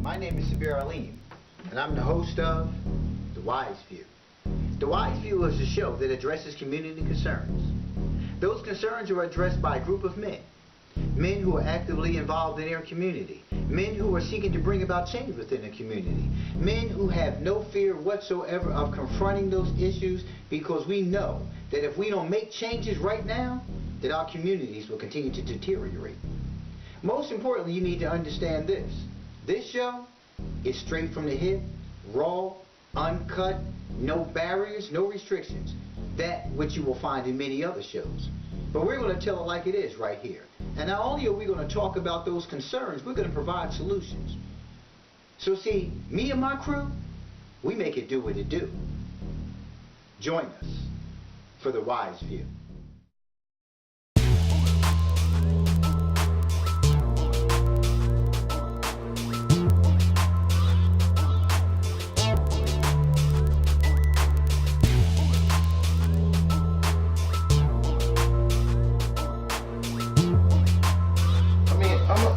My name is Sabir Alim, and I'm the host of The Wise View. The Wise View is a show that addresses community concerns. Those concerns are addressed by a group of men. Men who are actively involved in their community. Men who are seeking to bring about change within the community. Men who have no fear whatsoever of confronting those issues, because we know that if we don't make changes right now, that our communities will continue to deteriorate. Most importantly, you need to understand this. This show is straight from the hip, raw, uncut, no barriers, no restrictions. That which you will find in many other shows. But we're going to tell it like it is right here. And not only are we going to talk about those concerns, we're going to provide solutions. So see, me and my crew, we make it do what it do. Join us for The Wise View.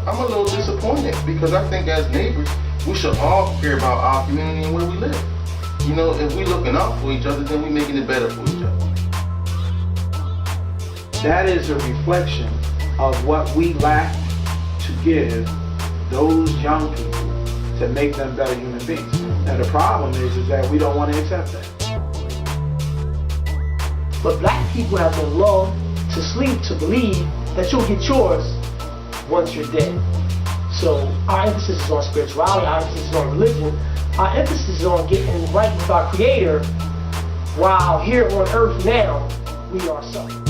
I'm a little disappointed because I think as neighbors, we should all care about our community and where we live. You know, if we looking out for each other, then we making it better for each other. That is a reflection of what we lack to give those young people to make them better human beings. Now the problem is that we don't want to accept that. But black people have been lulled to sleep to believe that you'll get yours once you're dead. So our emphasis is on spirituality, our emphasis is on religion, our emphasis is on getting right with our Creator, while here on earth now, we are suffering.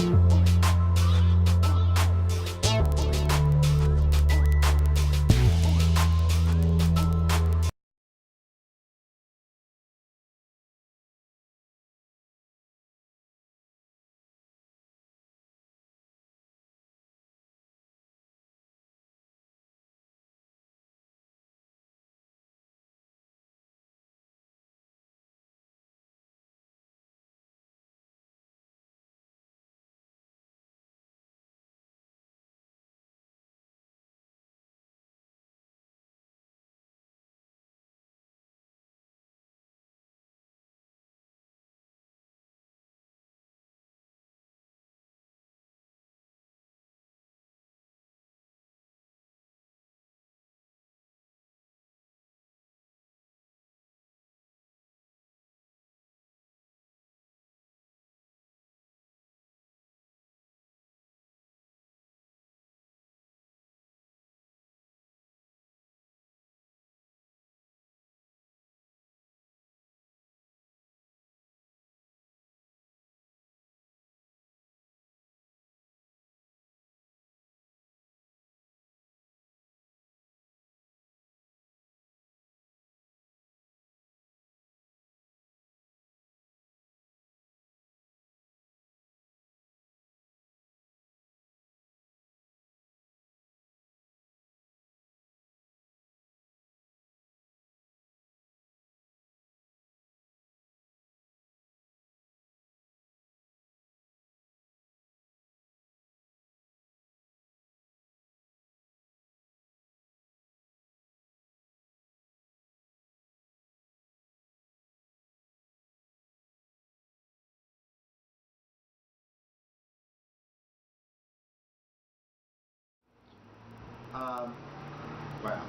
Wow.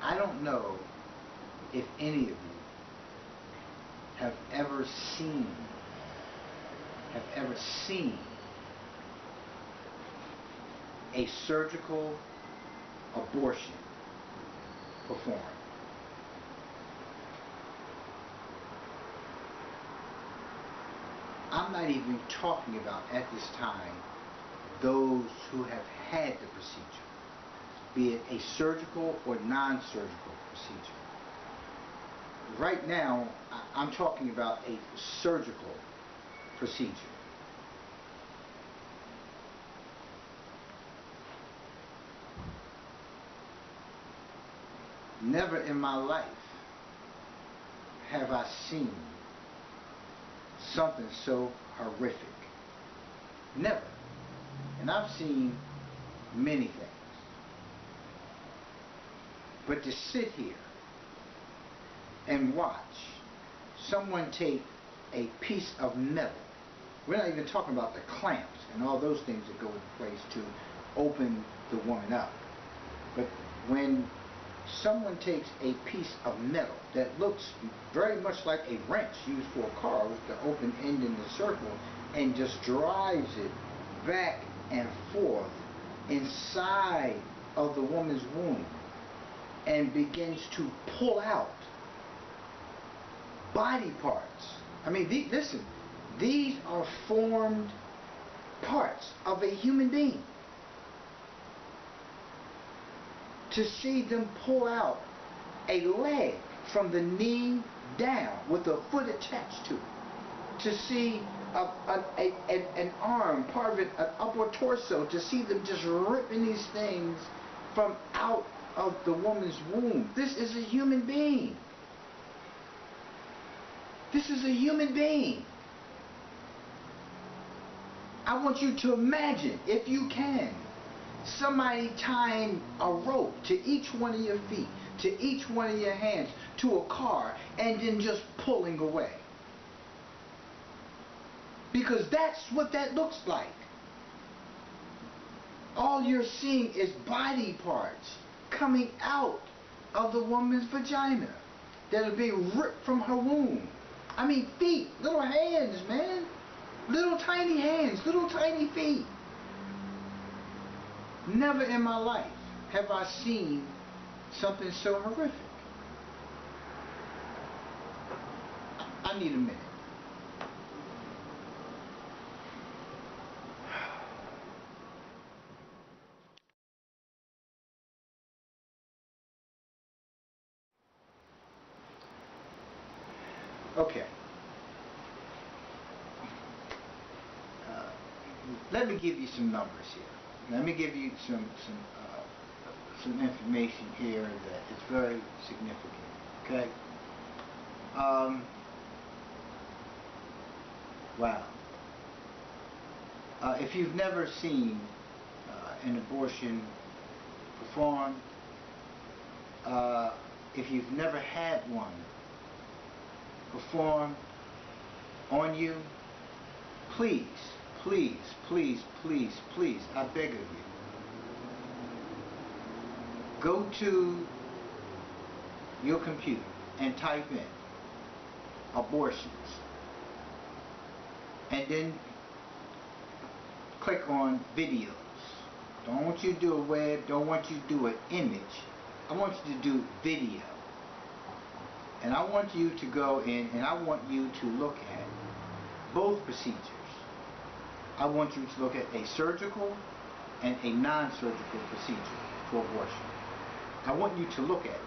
I don't know if any of you have ever seen a surgical abortion performed. I'm not even talking about at this time those who have had the procedure, be it a surgical or non-surgical procedure. Right now, I'm talking about a surgical procedure. Never in my life have I seen something so horrific. Never. And I've seen many things. But to sit here and watch someone take a piece of metal, we're not even talking about the clamps and all those things that go into place to open the woman up, but when someone takes a piece of metal that looks very much like a wrench used for a car with the open end in the circle and just drives it back and forth inside of the woman's womb and begins to pull out body parts. I mean, listen, these are formed parts of a human being. To see them pull out a leg from the knee down with a foot attached to it. To see an arm, part of it, an upper torso, to see them just ripping these things from out of the woman's womb. This is a human being. This is a human being. I want you to imagine, if you can, somebody tying a rope to each one of your feet, to each one of your hands, to a car, and then just pulling away. Because that's what that looks like. All you're seeing is body parts coming out of the woman's vagina that are being ripped from her womb. I mean, feet, little hands, man. Little tiny hands, little tiny feet. Never in my life have I seen something so horrific. I need a minute. Okay. Let me give you some numbers here. Let me give you some information here that is very significant. Okay. Wow. If you've never seen an abortion performed, if you've never had one performed on you, please, please, please, please, please, I beg of you, go to your computer and type in abortions, and then click on videos. Don't want you to do a web, don't want you to do an image. I want you to do video. And I want you to go in and I want you to look at both procedures. I want you to look at a surgical and a non-surgical procedure for abortion. I want you to look at it.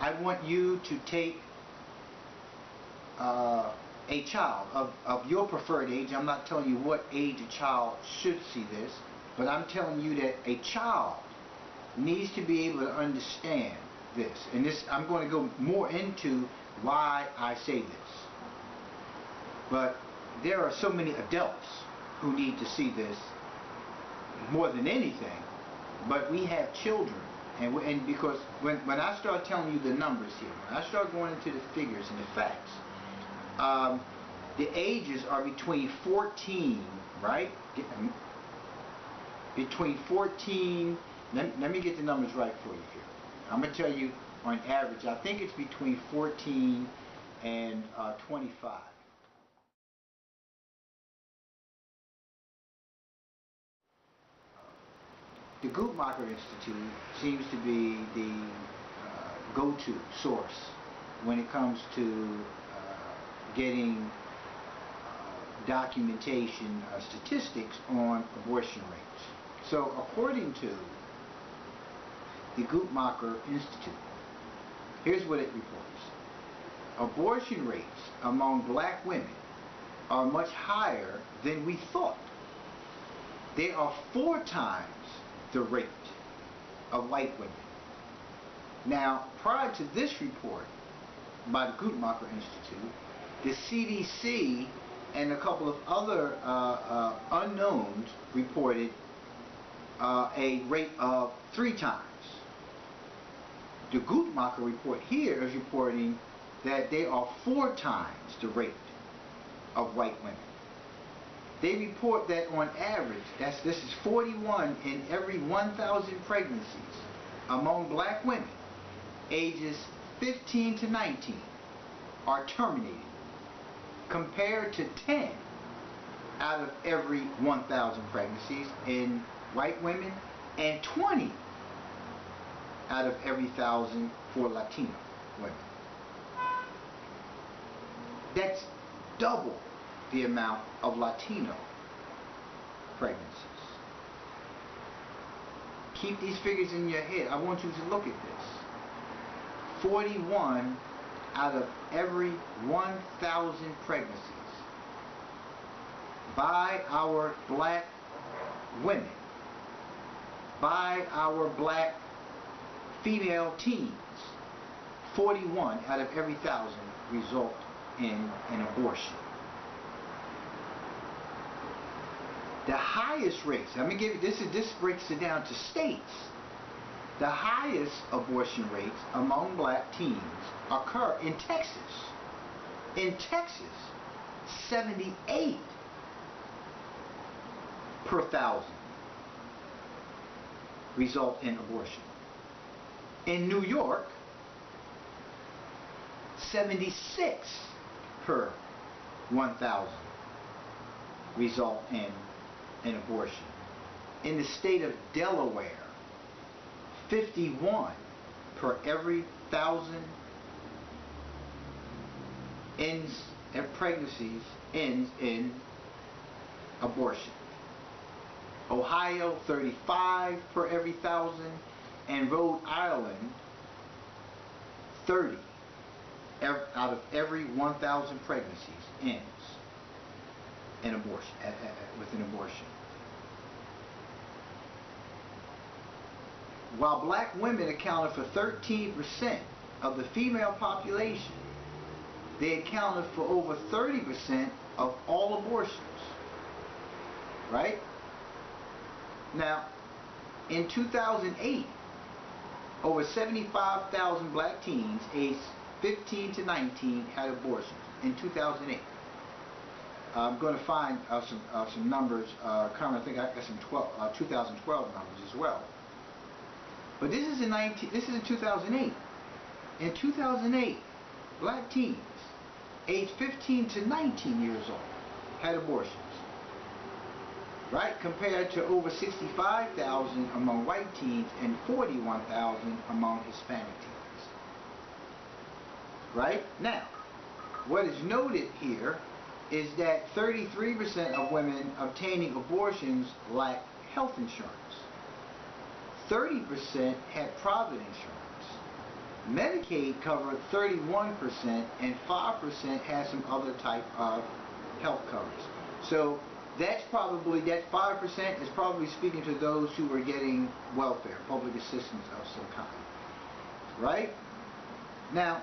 I want you to take a child of your preferred age. I'm not telling you what age a child should see this, but I'm telling you that a child needs to be able to understand this. And this, I'm going to go more into why I say this. But there are so many adults who need to see this more than anything. But we have children. And because when I start telling you the numbers here, when I start going into the figures and the facts, the ages are between 14, right? Between 14, let me get the numbers right for you here. I'm going to tell you on average, I think it's between 14 and 25. The Guttmacher Institute seems to be the go-to source when it comes to getting documentation, statistics on abortion rates. So according to the Guttmacher Institute, here's what it reports. Abortion rates among black women are much higher than we thought. They are 4 times the rate of white women. Now, prior to this report by the Guttmacher Institute, the CDC and a couple of other unknowns reported a rate of 3 times. The Guttmacher report here is reporting that they are 4 times the rate of white women. They report that on average, this is 41 in every 1,000 pregnancies among black women ages 15 to 19 are terminated, compared to 10 out of every 1,000 pregnancies in white women and 20 out of every 1,000 for Latino women. That's double the amount of Latino pregnancies. Keep these figures in your head. I want you to look at this. 41 out of every 1,000 pregnancies by our black women, by our black female teens, 41 out of every 1,000 result in an abortion. The highest rates, let me give you, this breaks it down to states. The highest abortion rates among black teens occur in Texas. In Texas, 78 per 1,000 result in abortion. In New York, 76 per 1,000 result in an abortion. In the state of Delaware, 51 per every 1,000 pregnancies ends in abortion. Ohio, 35 per every 1,000, and Rhode Island, 30 out of every 1,000 pregnancies ends in abortion, with an abortion. While black women accounted for 13% of the female population, they accounted for over 30% of all abortions. Right? Now, in 2008, over 75,000 black teens aged 15 to 19 had abortions in 2008. I'm going to find some numbers. Carmen, I think I got some 2012 numbers as well. But this is in 2008. In 2008, black teens aged 15 to 19 years old had abortions. Right? Compared to over 65,000 among white teens and 41,000 among Hispanic teens. Right? Now, what is noted here is that 33% of women obtaining abortions lack health insurance. 30% had private insurance. Medicaid covered 31% and 5% had some other type of health coverage. So that's probably, that 5% is probably speaking to those who were getting welfare, public assistance of some kind. Right? Now,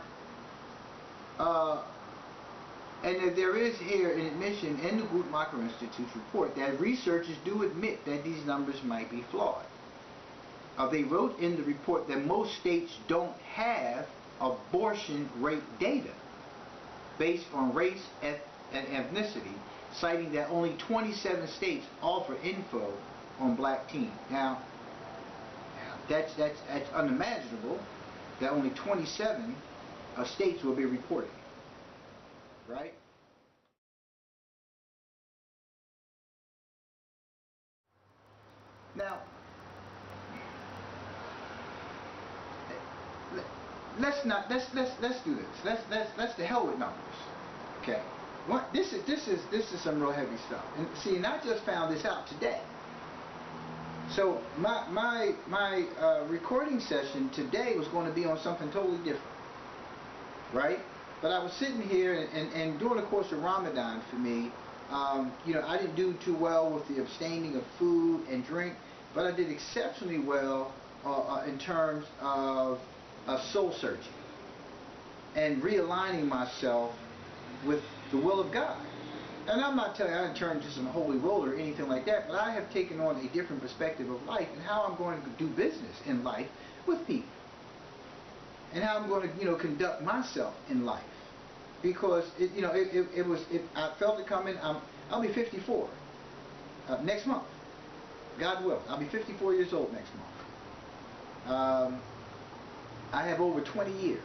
and there is here an admission in the Guttmacher Institute's report that researchers do admit that these numbers might be flawed. They wrote in the report that most states don't have abortion rate data based on race and ethnicity, citing that only 27 states offer info on black teens. Now, that's unimaginable that only 27 states will be reporting. Right? Now, let's do this. Let's the hell with numbers. Okay. This is some real heavy stuff. And see, and I just found this out today. So my recording session today was going to be on something totally different. Right? But I was sitting here, and during the course of Ramadan for me, you know, I didn't do too well with the abstaining of food and drink, but I did exceptionally well in terms of soul searching and realigning myself with the will of God. And I'm not telling you I didn't turn into some holy roller or anything like that, but I have taken on a different perspective of life and how I'm going to do business in life with people. And how I'm going to, conduct myself in life. Because, I felt it coming. I'll be 54 next month. God will. I'll be 54 years old next month. I have over 20 years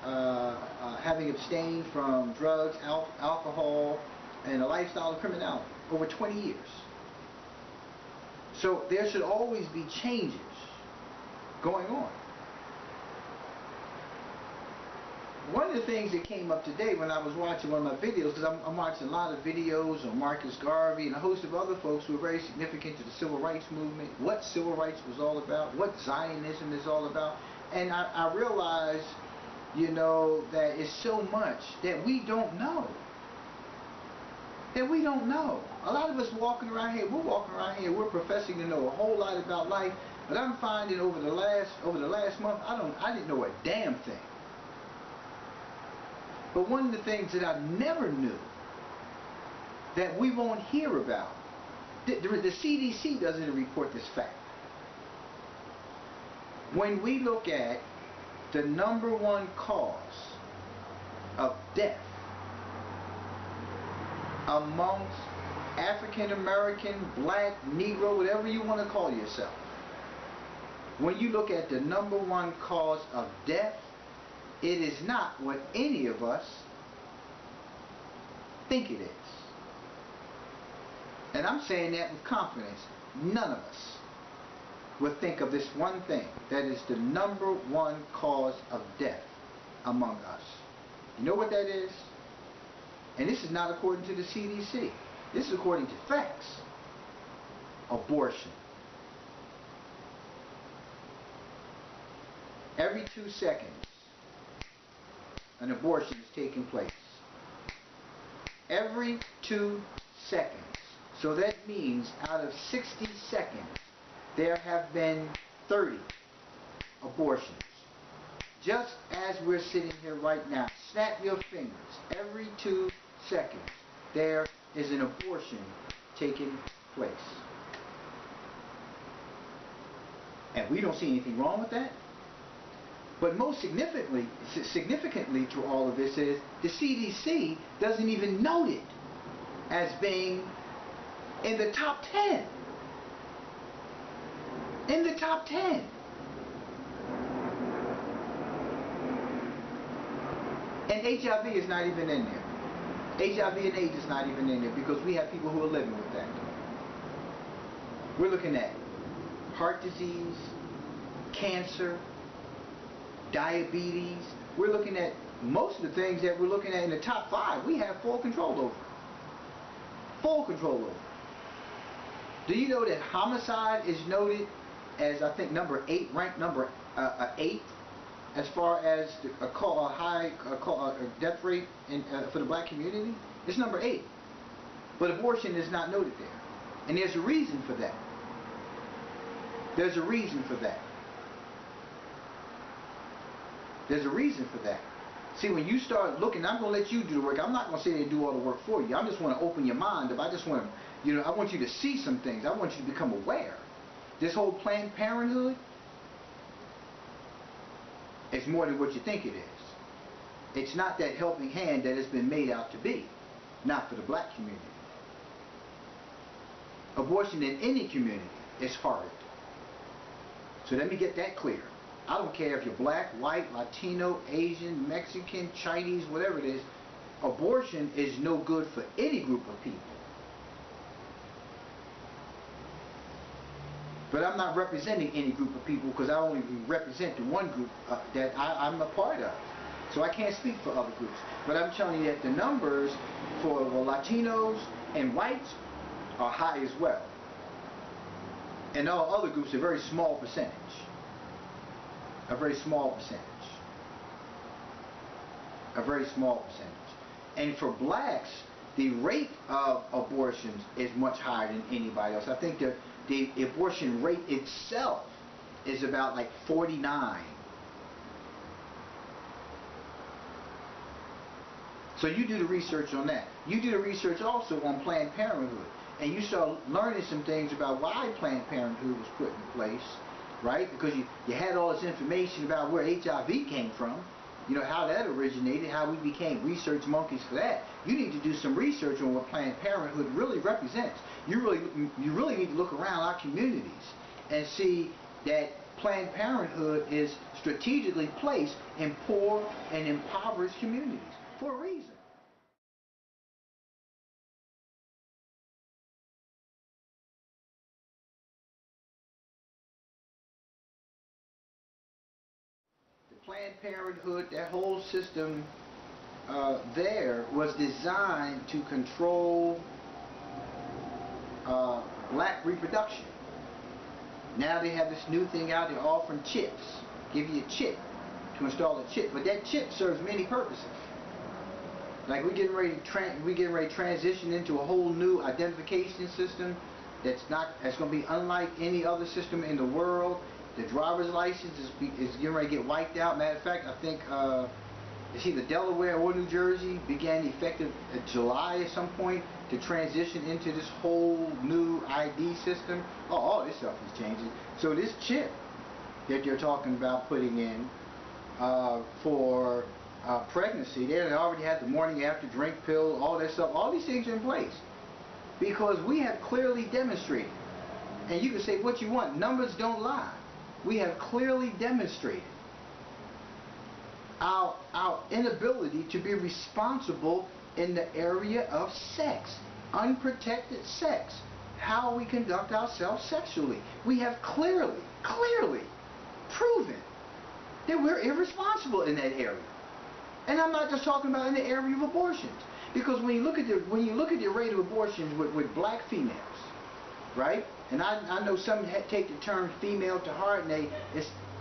having abstained from drugs, alcohol, and a lifestyle of criminality. Over 20 years. So there should always be changes going on. One of the things that came up today when I was watching one of my videos, because I'm watching a lot of videos on Marcus Garvey and a host of other folks who are very significant to the civil rights movement, what civil rights was all about, what Zionism is all about, and I realized, that it's so much that we don't know. That we don't know. A lot of us walking around here, we're professing to know a whole lot about life, but I'm finding over the last month, I didn't know a damn thing. But one of the things that I never knew that we won't hear about, the CDC doesn't report this fact. When we look at the #1 cause of death amongst African American, black, Negro, whatever you want to call yourself, when you look at the #1 cause of death, it is not what any of us think it is. And I'm saying that with confidence. None of us would think of this one thing that is the #1 cause of death among us. You know what that is? And this is not according to the CDC. This is according to facts. Abortion. Every 2 seconds, an abortion is taking place. Every 2 seconds. So that means out of 60 seconds, there have been 30 abortions. Just as we're sitting here right now, snap your fingers. Every 2 seconds, there is an abortion taking place. And we don't see anything wrong with that. But most significantly to all of this is the CDC doesn't even note it as being in the top 10. In the top 10. And HIV is not even in there. HIV and AIDS is not even in there because we have people who are living with that. We're looking at heart disease, cancer, diabetes. We're looking at most of the things that we're looking at in the top 5. We have full control over. Full control over. Do you know that homicide is noted as, I think, number 8, ranked number 8, as far as a high death rate for the black community? It's number 8. But abortion is not noted there. And there's a reason for that. There's a reason for that. There's a reason for that. See, when you start looking, I'm going to let you do the work. I'm not going to say they do all the work for you. I just want to open your mind up. I just want to, I want you to see some things. I want you to become aware. This whole Planned Parenthood is more than what you think it is. It's not that helping hand that it's been made out to be. Not for the black community. Abortion in any community is hard. So let me get that clear. I don't care if you're black, white, Latino, Asian, Mexican, Chinese, whatever it is. Abortion is no good for any group of people. But I'm not representing any group of people because I only represent the one group that I'm a part of. So I can't speak for other groups. But I'm telling you that the numbers for Latinos and whites are high as well. And all other groups are a very small percentage. A very small percentage. A very small percentage. And for blacks, the rate of abortions is much higher than anybody else. I think the abortion rate itself is about like 49 So you do the research on that. You do the research also on Planned Parenthood. And you start learning some things about why Planned Parenthood was put in place, right? Because you had all this information about where HIV came from, you know, how that originated, how we became research monkeys for that. You need to do some research on what Planned Parenthood really represents. You really need to look around our communities and see that Planned Parenthood is strategically placed in poor and impoverished communities for a reason. The Planned Parenthood, that whole system there was designed to control black reproduction. Now they have this new thing out, they're offering chips. Give you a chip to install a chip, but that chip serves many purposes. Like we're getting ready to transition into a whole new identification system that's going to be unlike any other system in the world. The driver's license is getting ready to get wiped out. Matter of fact, I think it's either Delaware or New Jersey began effective in July at some point to transition into this whole new ID system. Oh, all this stuff is changing. So this chip that you're talking about putting in for pregnancy, they already had the morning after drink pill, all that stuff. All these things are in place because we have clearly demonstrated, and you can say what you want, numbers don't lie. We have clearly demonstrated our inability to be responsible in the area of sex, unprotected sex, how we conduct ourselves sexually. We have clearly proven that we're irresponsible in that area. And I'm not just talking about in the area of abortions, because when you look at the rate of abortions with black females, right? And I know some take the term female to heart, and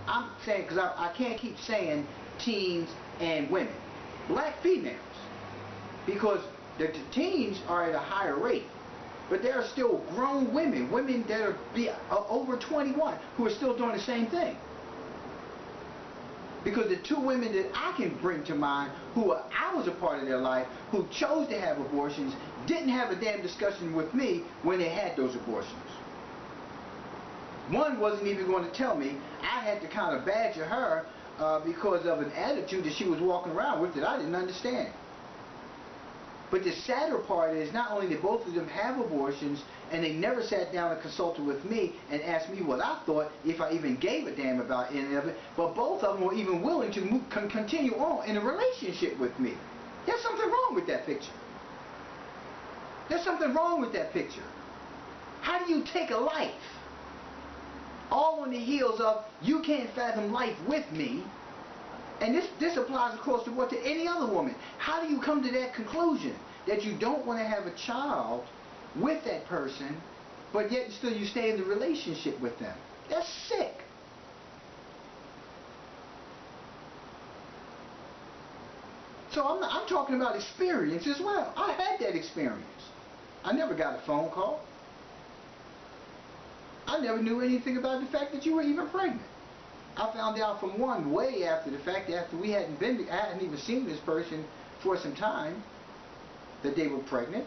I'm saying, because I can't keep saying teens and women, black females, because the teens are at a higher rate, but there are still grown women that are over 21 who are still doing the same thing. Because the two women that I can bring to mind I was a part of their life, who chose to have abortions, didn't have a damn discussion with me when they had those abortions. One wasn't even going to tell me. I had to kind of badger her because of an attitude that she was walking around with that I didn't understand. But the sadder part is not only did both of them have abortions, and they never sat down and consulted with me and asked me what I thought, if I even gave a damn about any of it, but both of them were even willing to continue on in a relationship with me. There's something wrong with that picture. There's something wrong with that picture. How do you take a life all on the heels of you can't fathom life with me? And this applies across the board to any other woman. How do you come to that conclusion that you don't want to have a child with that person, but yet still you stay in the relationship with them? That's sick. So I'm talking about experience as well. I had that experience. I never got a phone call. I never knew anything about the fact that you were even pregnant. I found out from one way after the fact, after I hadn't even seen this person for some time, that they were pregnant.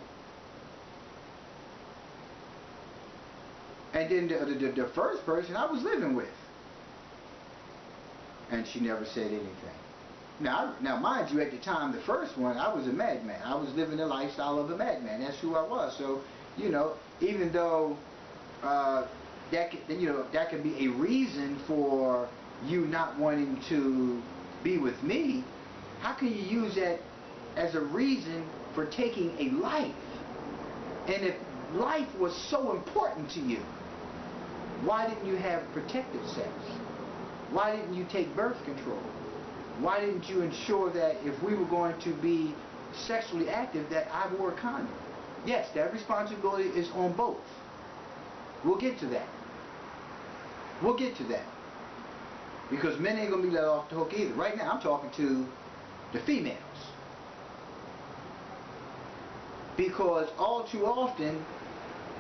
And then the first person I was living with, and she never said anything. Now mind you, at the time, the first one, I was a madman. I was living the lifestyle of a madman. That's who I was. So, you know, even though that could be a reason for you not wanting to be with me, how can you use that as a reason for taking a life? And if life was so important to you, why didn't you have protective sex? Why didn't you take birth control? Why didn't you ensure that if we were going to be sexually active, that I wore a condom? Yes, that responsibility is on both. We'll get to that. We'll get to that. Because men ain't going to be let off the hook either. Right now, I'm talking to the females. Because all too often,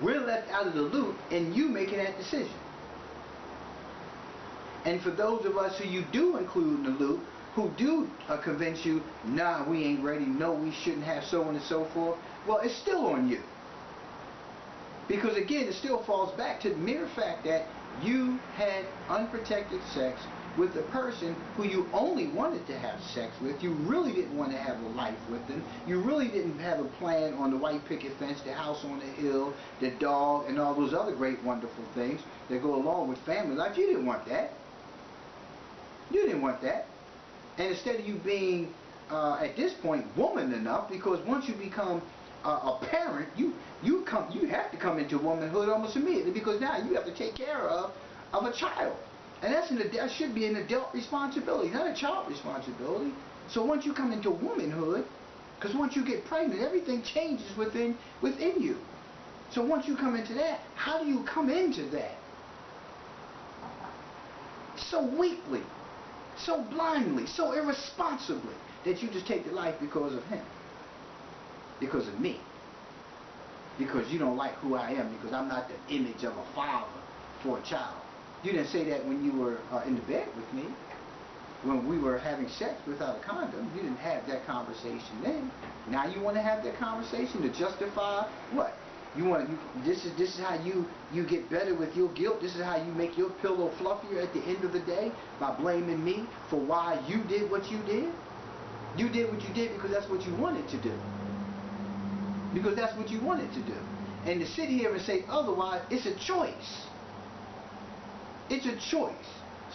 we're left out of the loop in you making that decision. And for those of us who you do include in the loop, who do convince you, nah, we ain't ready, no, we shouldn't have so on and so forth, well, it's still on you. Because again, it still falls back to the mere fact that you had unprotected sex with the person who you only wanted to have sex with. You really didn't want to have a life with them. You really didn't have a plan on the white picket fence, the house on the hill, the dog, and all those other great, wonderful things that go along with family life. You didn't want that. You didn't want that. And instead of you being, at this point, woman enough, because once you become a parent, you have to come into womanhood almost immediately, because now you have to take care of a child. And that should be an adult responsibility, not a child responsibility. So once you come into womanhood, because once you get pregnant, everything changes within you. So once you come into that, how do you come into that? So weakly, so blindly, so irresponsibly, that you just take the life because of him, because of me, because you don't like who I am, because I'm not the image of a father for a child. You didn't say that when you were in the bed with me, when we were having sex without a condom. You didn't have that conversation then. Now you want to have that conversation to justify what? This is how you get better with your guilt. This is how you make your pillow fluffier at the end of the day, by blaming me for why you did what you did. You did what you did because that's what you wanted to do. Because that's what you wanted to do. And to sit here and say otherwise, it's a choice. It's a choice.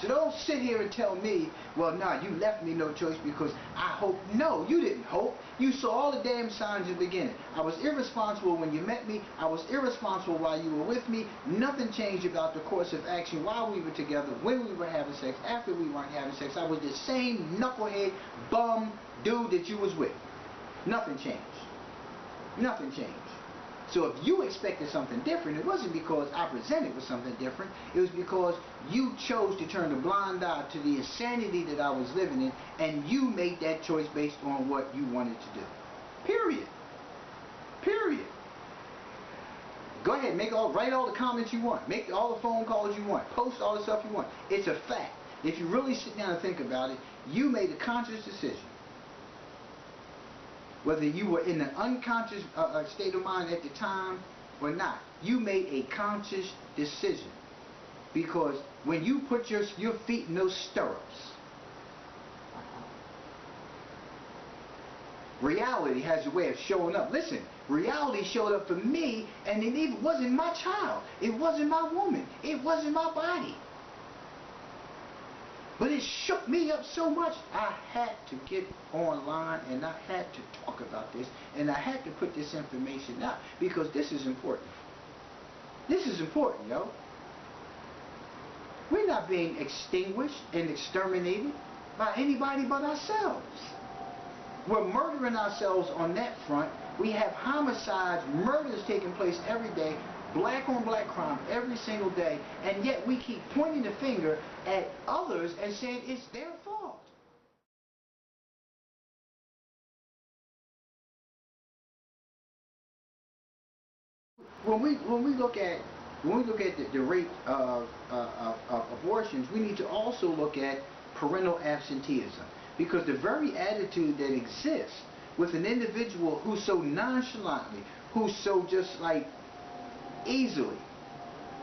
So don't sit here and tell me, well, nah, you left me no choice because I hope. No, you didn't hope. You saw all the damn signs in the beginning. I was irresponsible when you met me. I was irresponsible while you were with me. Nothing changed about the course of action while we were together, when we were having sex, after we weren't having sex. I was the same knucklehead, bum dude that you was with. Nothing changed. Nothing changed. So if you expected something different, it wasn't because I presented with something different. It was because you chose to turn a blind eye to the insanity that I was living in, and you made that choice based on what you wanted to do. Period. Period. Go ahead, write all the comments you want. Make all the phone calls you want. Post all the stuff you want. It's a fact. If you really sit down and think about it, you made a conscious decision. Whether you were in an unconscious state of mind at the time or not, you made a conscious decision. Because when you put your feet in those stirrups, reality has a way of showing up. Listen, reality showed up for me, and it even wasn't my child. It wasn't my woman. It wasn't my body. But it shook me up so much, I had to get online and I had to talk about this, and I had to put this information out, because this is important. This is important, yo. We're not being extinguished and exterminated by anybody but ourselves. We're murdering ourselves on that front. We have homicides, murders taking place every day, black on black crime every single day, and yet we keep pointing the finger at others and saying it's their fault. When we look at the rate of abortions, we need to also look at parental absenteeism, because the very attitude that exists with an individual who's so nonchalantly, who's so just like easily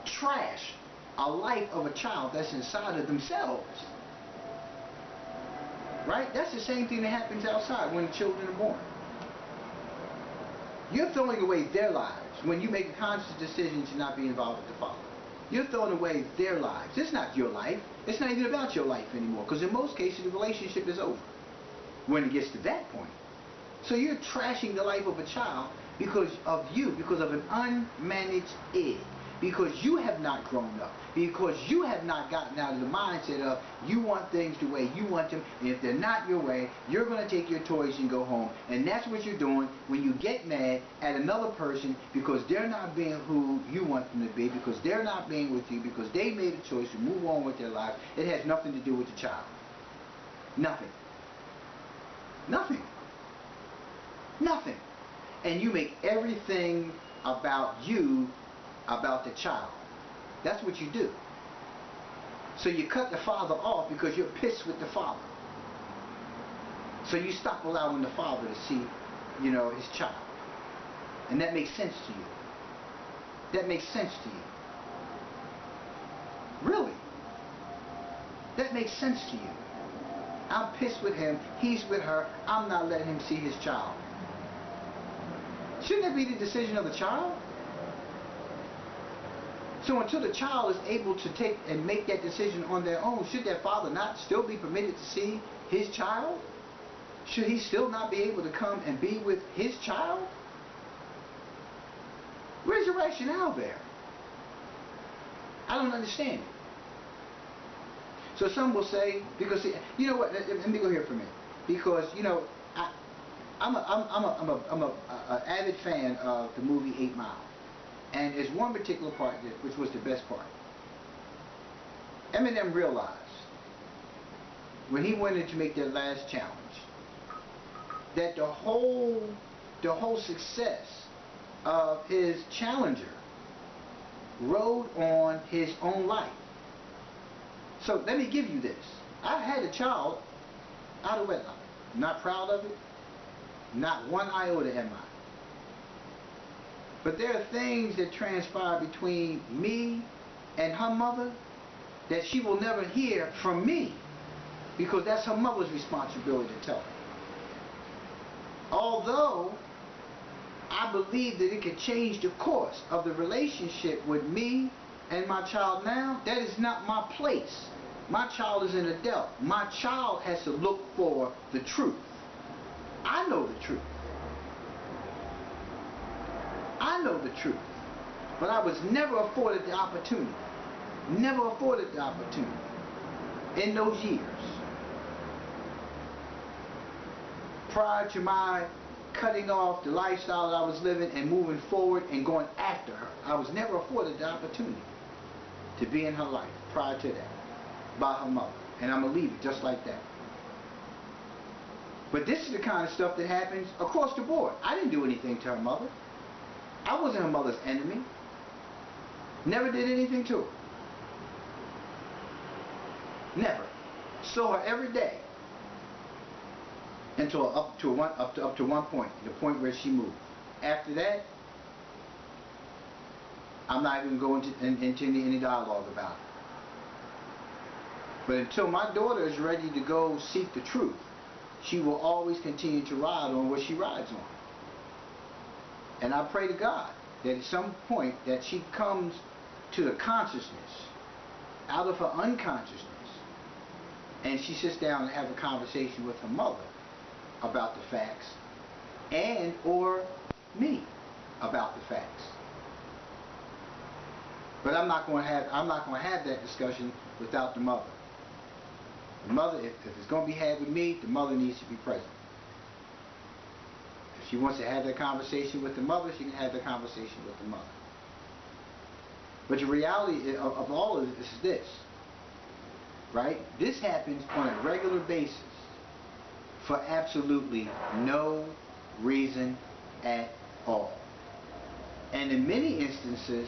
trash a life of a child that's inside of themselves. Right? That's the same thing that happens outside when the children are born. You're throwing away their lives when you make a conscious decision to not be involved with the father. You're throwing away their lives. It's not your life. It's not even about your life anymore, because in most cases the relationship is over when it gets to that point. So you're trashing the life of a child because of you, because of an unmanaged egg, because you have not grown up, because you have not gotten out of the mindset of you want things the way you want them, and if they're not your way, you're going to take your toys and go home. And that's what you're doing when you get mad at another person because they're not being who you want them to be, because they're not being with you, because they made a choice to move on with their lives. It has nothing to do with the child. Nothing. Nothing. Nothing. And you make everything about you about the child. That's what you do. So you cut the father off because you're pissed with the father. So you stop allowing the father to see, you know, his child. And that makes sense to you. That makes sense to you. Really. That makes sense to you. I'm pissed with him, he's with her, I'm not letting him see his child. Shouldn't that be the decision of the child? So until the child is able to take and make that decision on their own, should that father not still be permitted to see his child? Should he still not be able to come and be with his child? Where's the rationale there? I don't understand it. So some will say, because you know what? Let me go here for a minute. Because you know, I'm a avid fan of the movie 8 Mile, and there's one particular part which was the best part. Eminem realized when he went in to make that last challenge that the whole success of his challenger rode on his own life. So let me give you this. I had a child out of wedlock. Not proud of it. Not one iota am I. But there are things that transpire between me and her mother that she will never hear from me, because that's her mother's responsibility to tell her. Although I believe that it could change the course of the relationship with me and my child now, that is not my place. My child is an adult. My child has to look for the truth. I know the truth. I know the truth. But I was never afforded the opportunity. Never afforded the opportunity in those years. Prior to my cutting off the lifestyle that I was living and moving forward and going after her, I was never afforded the opportunity to be in her life prior to that by her mother. And I'm going to leave it just like that. But this is the kind of stuff that happens across the board. I didn't do anything to her mother. I wasn't her mother's enemy. Never did anything to her. Never. Saw her every day until up to one point, the point where she moved. After that, I'm not even going into any dialogue about it. But until my daughter is ready to go seek the truth, she will always continue to ride on what she rides on. And I pray to God that at some point that she comes to the consciousness out of her unconsciousness, and she sits down and have a conversation with her mother about the facts, and or me about the facts. But I'm not going to have that discussion without the mother. The mother, if it's going to be had with me, the mother needs to be present. If she wants to have that conversation with the mother, she can have that conversation with the mother. But the reality of all of this is this, right? This happens on a regular basis for absolutely no reason at all. And in many instances,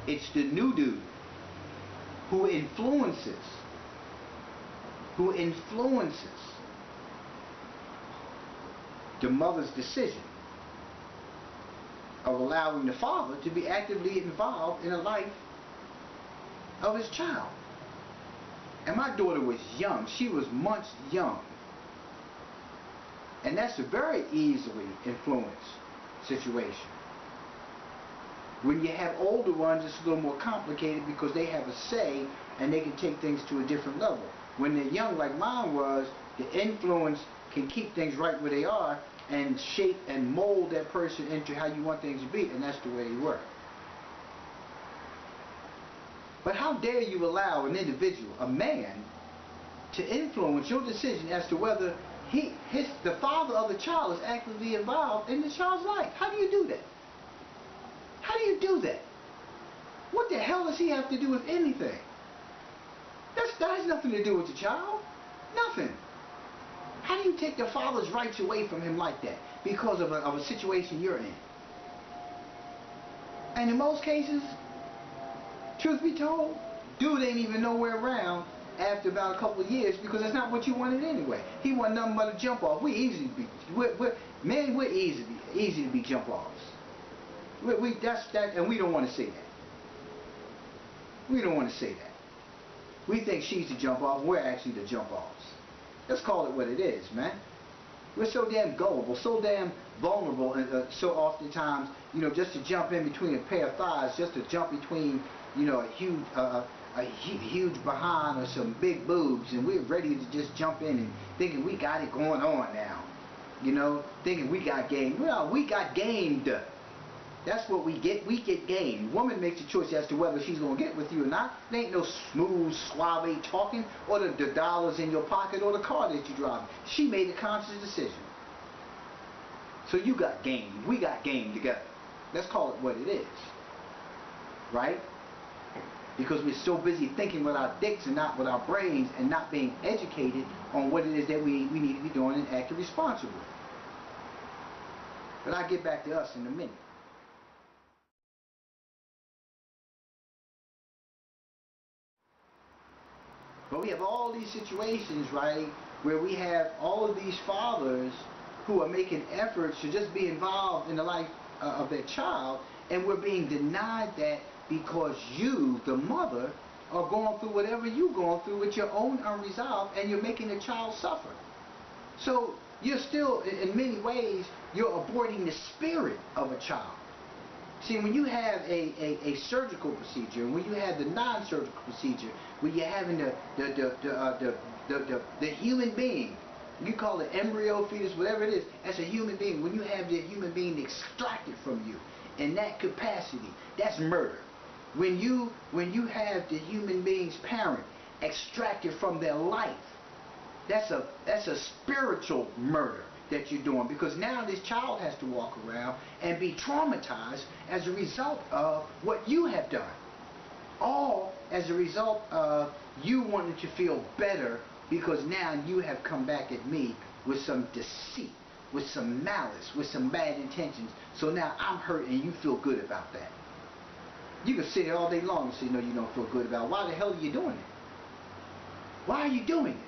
it's the new dude who influences the mother's decision of allowing the father to be actively involved in the life of his child. And my daughter was young. She was months young. And that's a very easily influenced situation. When you have older ones, it's a little more complicated because they have a say and they can take things to a different level. When they're young, like mine was, the influence can keep things right where they are and shape and mold that person into how you want things to be, and that's the way they work. But how dare you allow an individual, a man, to influence your decision as to whether the father of the child is actively involved in the child's life? How do you do that? How do you do that? What the hell does he have to do with anything? That has nothing to do with the child. Nothing. How do you take the father's rights away from him like that because of a situation you're in? And in most cases, truth be told, Dude ain't even nowhere around after about a couple of years because that's not what you wanted anyway. He wanted nothing but a jump off. We easy to be, men, we're easy to be jump offs. That's that, and we don't want to say that. We don't want to say that. We think she's the jump off. We're actually the jump offs. Let's call it what it is, man. We're so damn gullible, so damn vulnerable, and so oftentimes, you know, just to jump in between a pair of thighs, just to jump between, you know, a huge behind or some big boobs, and we're ready to just jump in and thinking we got it going on now, you know, thinking we got game. Well, we got gamed. That's what we get. We get gamed. Woman makes a choice as to whether she's gonna get with you or not. There ain't no smooth, suave talking, or the dollars in your pocket, or the car that you drive. She made a conscious decision. So you got gamed. We got gamed together. Let's call it what it is, right? Because we're so busy thinking with our dicks and not with our brains, and not being educated on what it is that we need to be doing and acting responsibly. But I'll get back to us in a minute. But we have all these situations, right, where we have all of these fathers who are making efforts to just be involved in the life of their child, and we're being denied that because you, the mother, are going through whatever you're going through with your own unresolved, and you're making the child suffer. So you're still, in many ways, you're aborting the spirit of a child. See, when you have a surgical procedure, when you have the non-surgical procedure, when you're having the human being, you call it embryo, fetus, whatever it is, as a human being, when you have the human being extracted from you in that capacity, that's murder. When you have the human being's parent extracted from their life, that's a spiritual murder that you're doing, because now this child has to walk around and be traumatized as a result of what you have done, all as a result of you wanting to feel better because now you have come back at me with some deceit, with some malice, with some bad intentions, so now I'm hurt and you feel good about that. You can sit here all day long and say, no, you don't feel good about it. Why the hell are you doing it? Why are you doing it?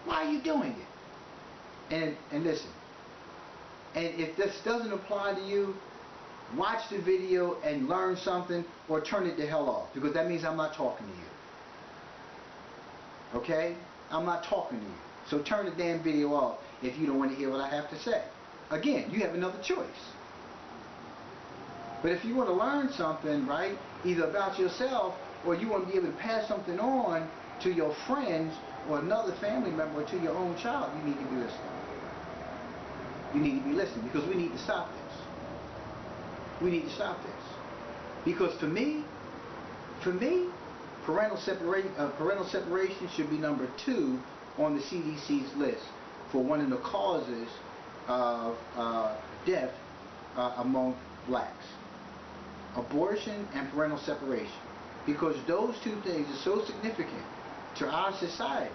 Why are you doing it? And listen, and if this doesn't apply to you, watch the video and learn something, or turn it the hell off, because that means I'm not talking to you. Okay? I'm not talking to you. So turn the damn video off if you don't want to hear what I have to say. Again, you have another choice. But if you want to learn something, right, either about yourself, or you want to be able to pass something on to your friends or another family member or to your own child, you need to be listening. You need to be listening, because we need to stop this. We need to stop this. Because for me, parental separation should be number 2 on the CDC's list for one of the causes of death among blacks. Abortion and parental separation. Because those two things are so significant to our society,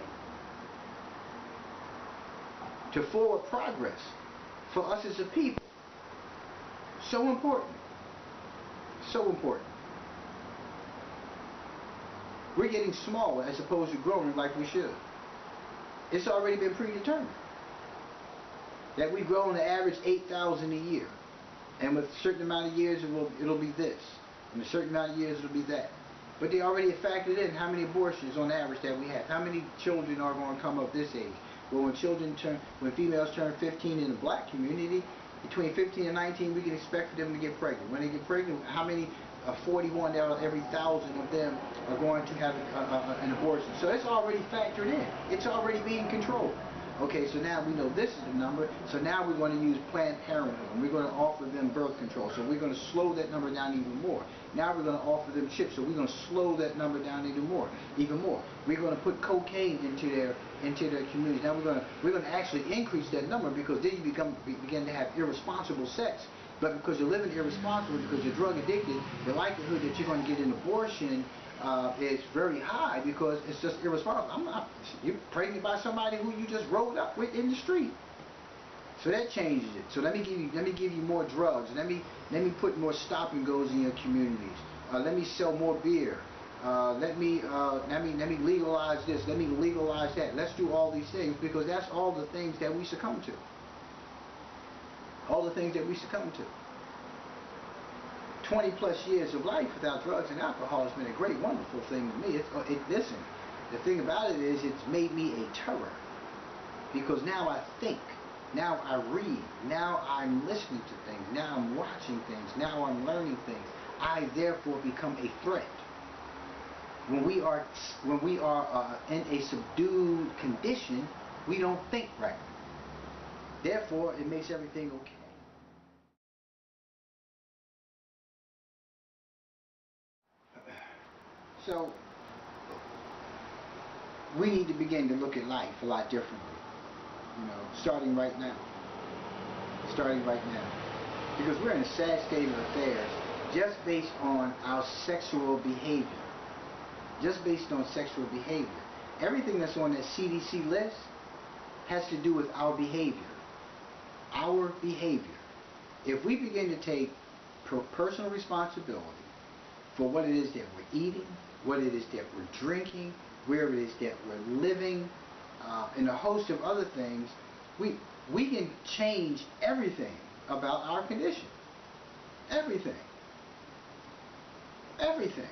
to forward progress for us as a people. So important. So important. We're getting smaller as opposed to growing like we should. It's already been predetermined that we grow on the average 8,000 a year, and with a certain amount of years it'll be this, and a certain amount of years it'll be that. But they already have factored in how many abortions on average that we have. How many children are going to come up this age? Well, when females turn 15 in the black community, between 15 and 19, we can expect for them to get pregnant. When they get pregnant, how many? 41 out of every 1,000 of them are going to have an abortion. So it's already factored in. It's already being controlled. Okay, so now we know this is the number, so now we're going to use Planned Parenthood, and we're going to offer them birth control, so we're going to slow that number down even more. Now we're going to offer them chips, so we're going to slow that number down even more. We're going to put cocaine into their communities. Now we're going to actually increase that number, because then you begin to have irresponsible sex. But because you're living irresponsibly, because you're drug addicted, the likelihood that you're going to get an abortion is very high, because it's just irresponsible. You're pregnant by somebody who you just rolled up with in the street. So that changes it. So let me give you more drugs. Let me put more stop and goes in your communities. Let me sell more beer. let me legalize this, let me legalize that, let's do all these things, because that's all the things that we succumb to. All the things that we succumb to. 20 plus years of life without drugs and alcohol has been a great, wonderful thing to me. Listen, the thing about it is it's made me a terror, because now I think, now I read, now I'm listening to things, now I'm watching things, now I'm learning things. I therefore become a threat. When we are in a subdued condition, we don't think right. Therefore, it makes everything okay. So, we need to begin to look at life a lot differently. You know, starting right now. Starting right now. Because we're in a sad state of affairs just based on our sexual behavior. Just based on sexual behavior. Everything that's on that CDC list has to do with our behavior. Our behavior. If we begin to take personal responsibility for what it is that we're eating, what it is that we're drinking, where it is that we're living, and a host of other things, we can change everything about our condition. Everything. Everything.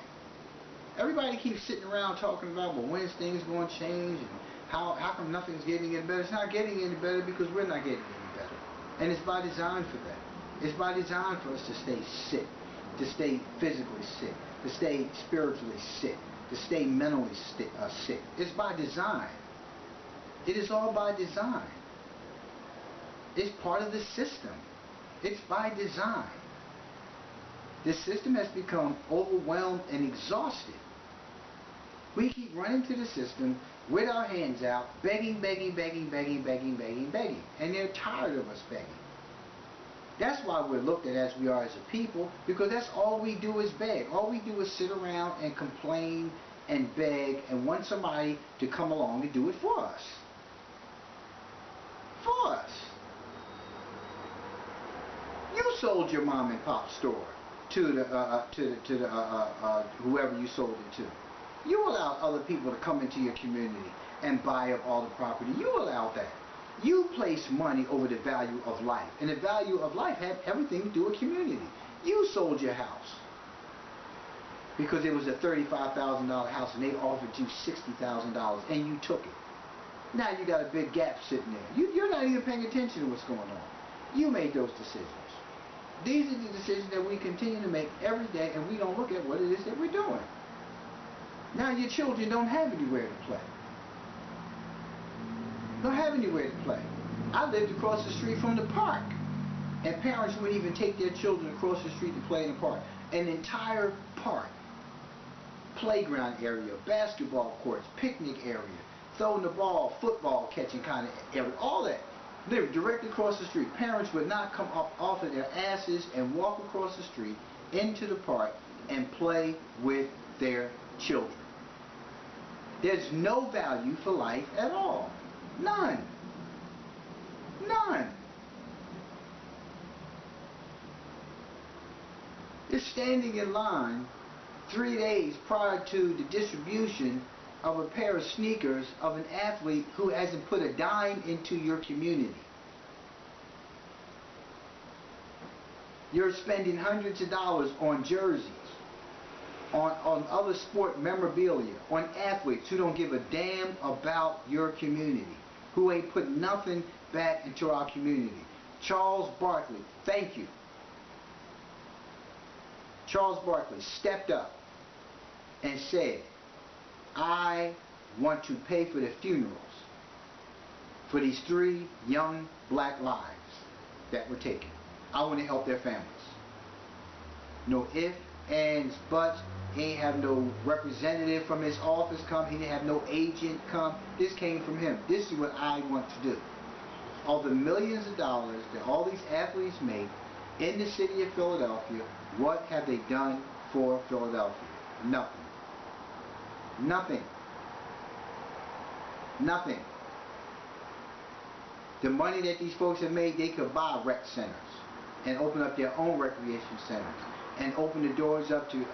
Everybody keeps sitting around talking about, well, when's things going to change, and how come nothing's getting any better? It's not getting any better because we're not getting any better. And it's by design for that. It's by design for us to stay sick, to stay physically sick, to stay spiritually sick, to stay mentally sick. It's by design. It is all by design. It's part of the system. It's by design. This system has become overwhelmed and exhausted. We keep running to the system with our hands out, begging, begging, begging, begging, begging, begging, begging. And they're tired of us begging. That's why we're looked at as we are as a people, because that's all we do is beg. All we do is sit around and complain and beg and want somebody to come along and do it for us. For us. You sold your mom and pop store to whoever you sold it to. You allowed other people to come into your community and buy up all the property. You allowed that. You place money over the value of life. And the value of life had everything to do with community. You sold your house because it was a $35,000 house and they offered you $60,000 and you took it. Now you got a big gap sitting there. You're not even paying attention to what's going on. You made those decisions. These are the decisions that we continue to make every day, and we don't look at what it is that we're doing. Now your children don't have anywhere to play. Don't have anywhere to play. I lived across the street from the park, and parents wouldn't even take their children across the street to play in the park. An entire park, playground area, basketball courts, picnic area, throwing the ball, football catching kind of area, all that lived directly across the street. Parents would not come up off of their asses and walk across the street into the park and play with their children. There's no value for life at all. None. None. You're standing in line 3 days prior to the distribution of a pair of sneakers of an athlete who hasn't put a dime into your community. You're spending hundreds of dollars on jerseys, on other sport memorabilia, on athletes who don't give a damn about your community, who ain't put nothing back into our community. Charles Barkley, thank you. Charles Barkley stepped up and said, I want to pay for the funerals for these 3 young black lives that were taken. I want to help their families. No ifs, ands, buts. He ain't have no representative from his office come. He didn't have no agent come. This came from him. This is what I want to do. All the millions of dollars that all these athletes make in the city of Philadelphia, what have they done for Philadelphia? Nothing. Nothing. Nothing. The money that these folks have made, they could buy rec centers and open up their own recreation centers and open the doors up to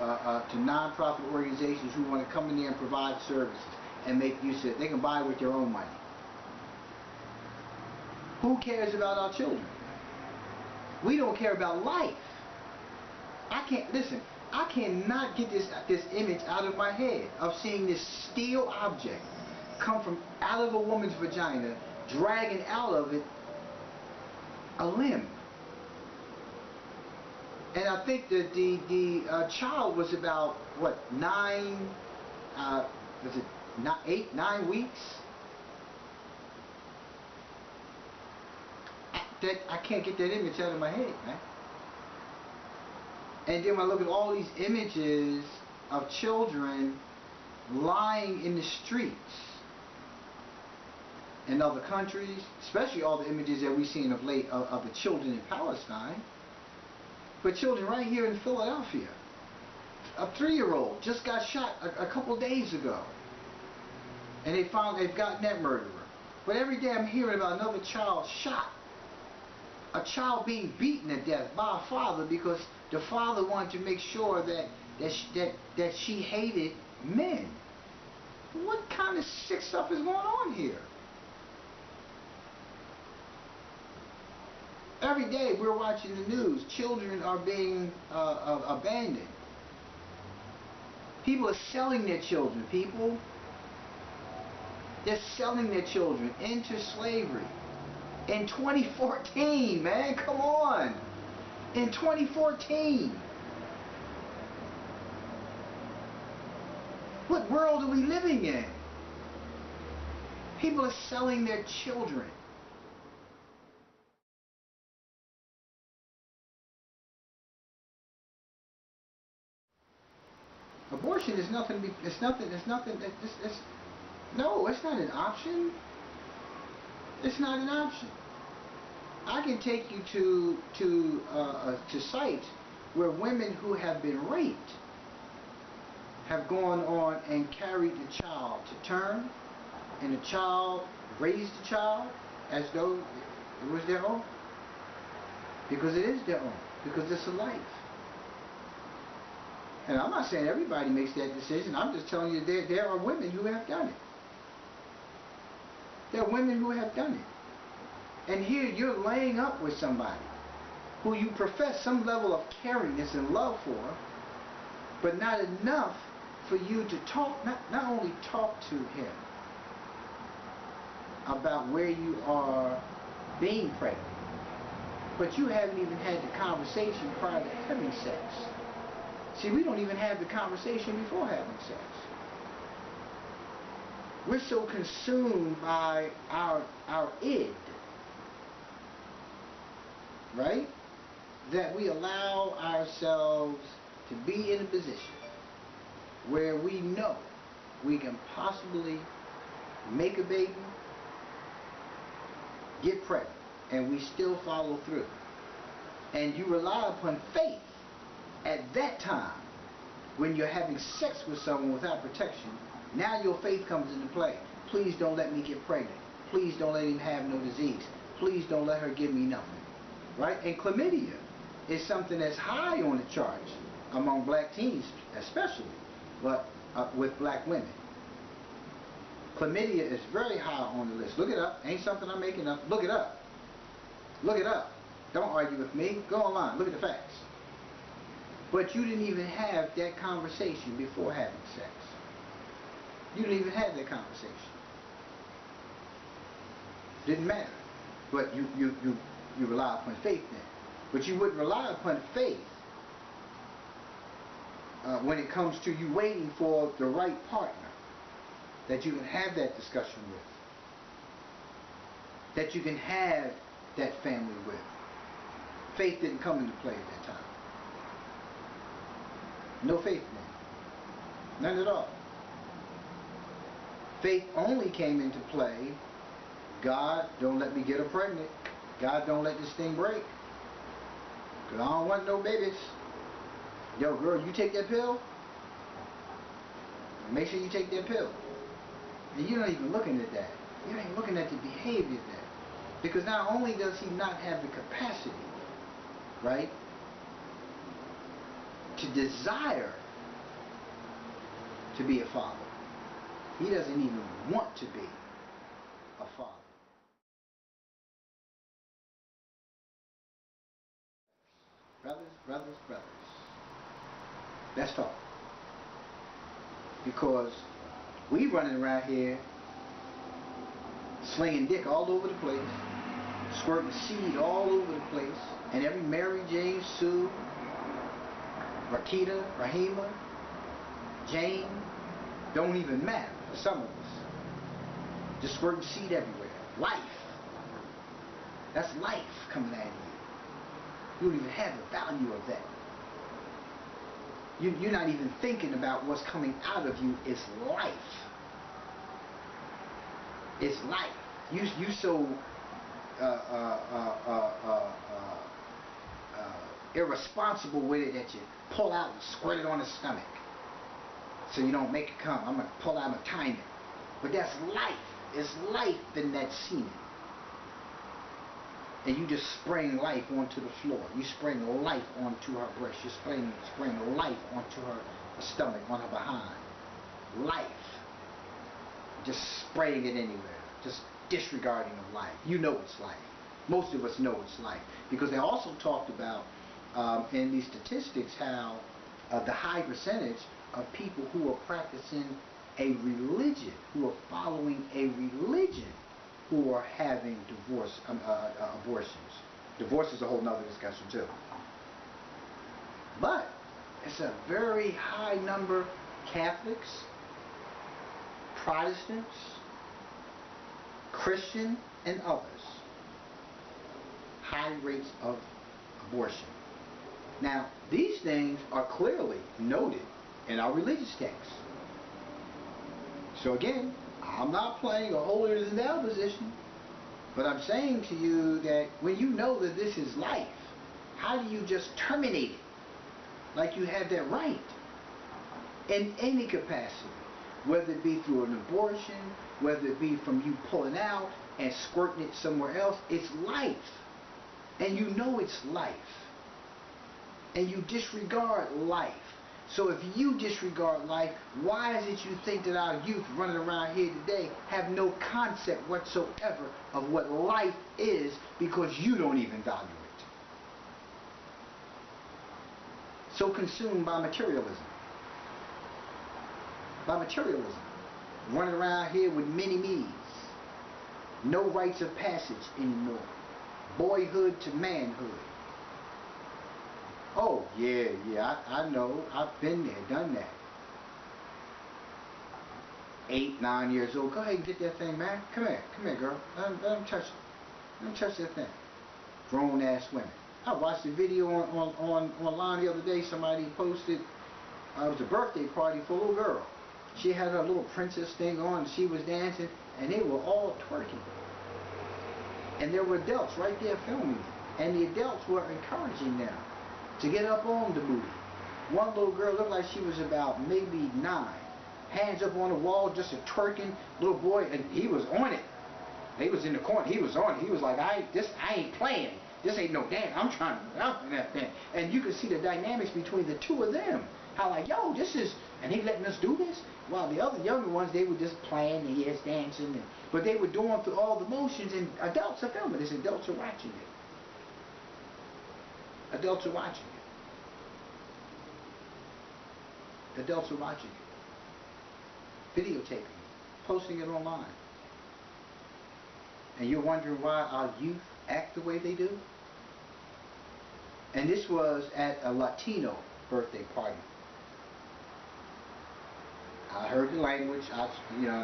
non-profit organizations who want to come in there and provide services and make use of it. They can buy it with their own money. Who cares about our children? We don't care about life. I cannot get this image out of my head of seeing this steel object come from out of a woman's vagina, dragging out of it a limb. And I think that the child was about, what, 9 weeks? I can't get that image out of my head, man. And then when I look at all these images of children lying in the streets in other countries, especially all the images that we've seen of late of the children in Palestine, but children right here in Philadelphia. A 3-year-old just got shot a couple days ago, and they've gotten that murderer. But every day I'm hearing about another child shot, a child being beaten to death by a father because the father wanted to make sure that she hated men. What kind of sick stuff is going on here? Every day we're watching the news. Children are being abandoned. People are selling their children, people. They're selling their children into slavery. In 2014, man, come on. In 2014. What world are we living in? People are selling their children. Abortion is nothing. No, it's not an option. It's not an option. I can take you to sites where women who have been raped have gone on and carried the child to term, and the child raised the child as though it was their own. Because it is their own. Because it's a life. And I'm not saying everybody makes that decision. I'm just telling you there are women who have done it. There are women who have done it. And here you're laying up with somebody who you profess some level of caringness and love for, but not enough for you to talk, not only talk to him about where you are being pregnant, but you haven't even had the conversation prior to having sex. See, we don't even have the conversation before having sex. We're so consumed by our id, right, that we allow ourselves to be in a position where we know we can possibly make a baby, get pregnant, and we still follow through. And you rely upon faith at that time when you're having sex with someone without protection. Now your faith comes into play. Please don't let me get pregnant. Please don't let him have no disease. Please don't let her give me nothing. Right? And chlamydia is something that's high on the charts among black teens especially, but with black women. Chlamydia is very high on the list. Look it up. Ain't something I'm making up. Look it up. Look it up. Don't argue with me. Go online. Look at the facts. But you didn't even have that conversation before having sex. You didn't even have that conversation. Didn't matter. But you rely upon faith then. But you wouldn't rely upon faith when it comes to you waiting for the right partner that you can have that discussion with, that you can have that family with. Faith didn't come into play at that time. No faith then. None at all. Faith only came into play, God, don't let me get her pregnant. God, don't let this thing break. Because I don't want no babies. Yo, girl, you take that pill? Make sure you take that pill. And you're not even looking at that. You're not even looking at the behavior of that. Because not only does he not have the capacity, right, to desire to be a father. He doesn't even want to be a father. Brothers, brothers, brothers. Let's talk. Because we running around here slinging dick all over the place, squirting seed all over the place, and every Mary, Jane, Sue, Rakita, Rahima, Jane, don't even matter for some of us. Just squirting seed everywhere. Life. That's life coming at you. You don't even have the value of that. You're not even thinking about what's coming out of you. It's life. It's life. You so irresponsible with it that you pull out and squirt it on the stomach so you don't make it come. I'm gonna pull out my timing. But that's life. It's life in that semen. And you just spraying life onto the floor. You spraying life onto her breast. You're spraying life onto her stomach, on her behind. Life. Just spraying it anywhere. Just disregarding of life. You know it's life. Most of us know it's life. Because they also talked about in these statistics how the high percentage of people who are practicing a religion, who are following a religion, who are having abortions. Divorce is a whole nother discussion too. But it's a very high number Catholics, Protestants, Christian, and others. High rates of abortion. Now, these things are clearly noted in our religious texts. So again, I'm not playing a holier than thou position, but I'm saying to you that when you know that this is life, how do you just terminate it? Like you have that right in any capacity, whether it be through an abortion, whether it be from you pulling out and squirting it somewhere else. It's life, and you know it's life, and you disregard life. So if you disregard life, why is it you think that our youth running around here today have no concept whatsoever of what life is, because you don't even value it? So consumed by materialism. By materialism. Running around here with mini-me's. No rites of passage anymore. Boyhood to manhood. Oh, yeah, I know. I've been there, done that. 8, 9 years old. Go ahead and get that thing, man. Come here, girl. Let them touch it. Let them touch that thing. Grown ass women. I watched a video online the other day. Somebody posted, it was a birthday party for a little girl. She had her little princess thing on, she was dancing, and they were all twerking. And there were adults right there filming it. And the adults were encouraging them to get up on the booty. One little girl looked like she was about maybe 9. Hands up on the wall, just a twerking little boy, and he was on it. He was in the corner, he was on it. He was like, I ain't playing. This ain't no dance. I'm trying to jump in that thing. And you can see the dynamics between the two of them. How like, yo, this is, and he letting us do this? While the other younger ones, they were just playing and yes, dancing. But they were doing through all the motions, and adults are filming this. Adults are watching it. Adults are watching it. Adults are watching it. Videotaping it. Posting it online. And you're wondering why our youth act the way they do? And this was at a Latino birthday party. I heard the language, I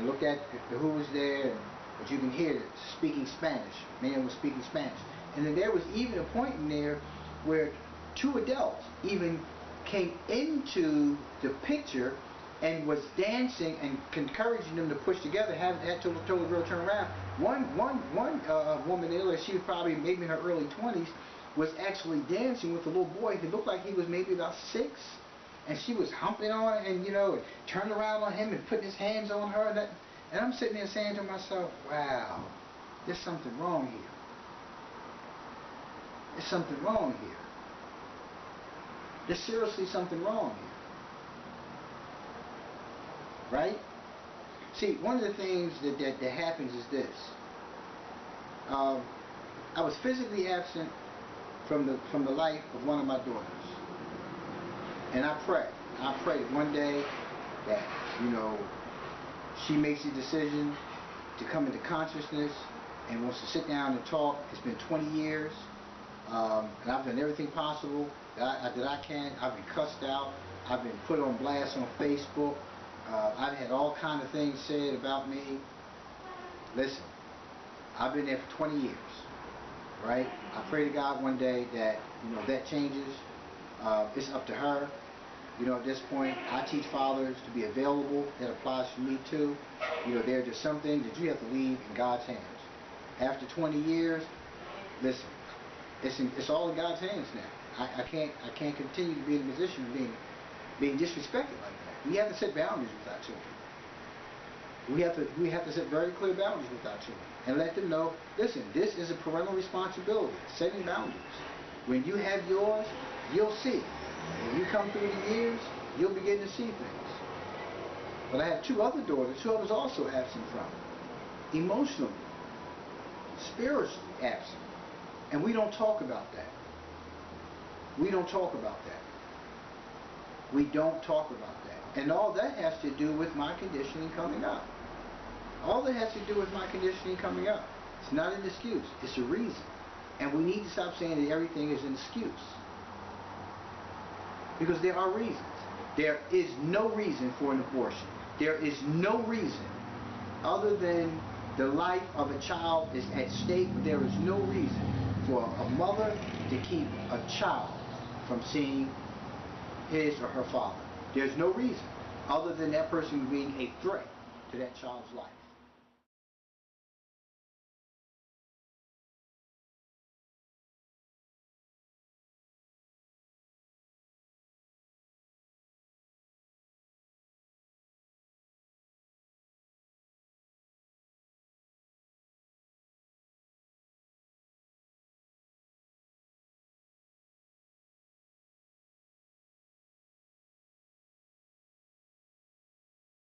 looked at who was there, but you can hear it speaking Spanish. Man was speaking Spanish. And then there was even a point in there where 2 adults even came into the picture and was dancing and encouraging them to push together. Had told the girl turn around. One woman there, she was probably maybe in her early 20s, was actually dancing with a little boy who looked like he was maybe about 6, and she was humping on it, and turned around on him and putting his hands on her. And I'm sitting there saying to myself, wow, there's something wrong here. There's something wrong here. There's seriously something wrong here. Right? See, one of the things that happens is this. I was physically absent from the life of one of my daughters. And I prayed one day that, you know, she makes a decision to come into consciousness and wants to sit down and talk. It's been 20 years, and I've done everything possible that I can. I've been cussed out. I've been put on blast on Facebook. I've had all kind of things said about me. Listen, I've been there for 20 years, right? I pray to God one day that, you know, that changes. It's up to her. You know, at this point, I teach fathers to be available. That applies for me too. You know, there are just some things that you have to leave in God's hands. After 20 years, listen, it's all in God's hands now. I can't continue to be in a position of being disrespected like that. We have to set boundaries with our children. We have to set very clear boundaries with our children and let them know, listen, this is a parental responsibility, setting boundaries. When you have yours, you'll see. When you come through the years, you'll begin to see things. But I have two other daughters who I was also absent from. Emotionally, spiritually absent. And we don't talk about that. We don't talk about that. We don't talk about that. And all that has to do with my conditioning coming up. All that has to do with my conditioning coming up. It's not an excuse. It's a reason. And we need to stop saying that everything is an excuse. Because there are reasons. There is no reason for an abortion. There is no reason other than the life of a child is at stake. There is no reason for a mother to keep a child from seeing his or her father. There's no reason other than that person being a threat to that child's life.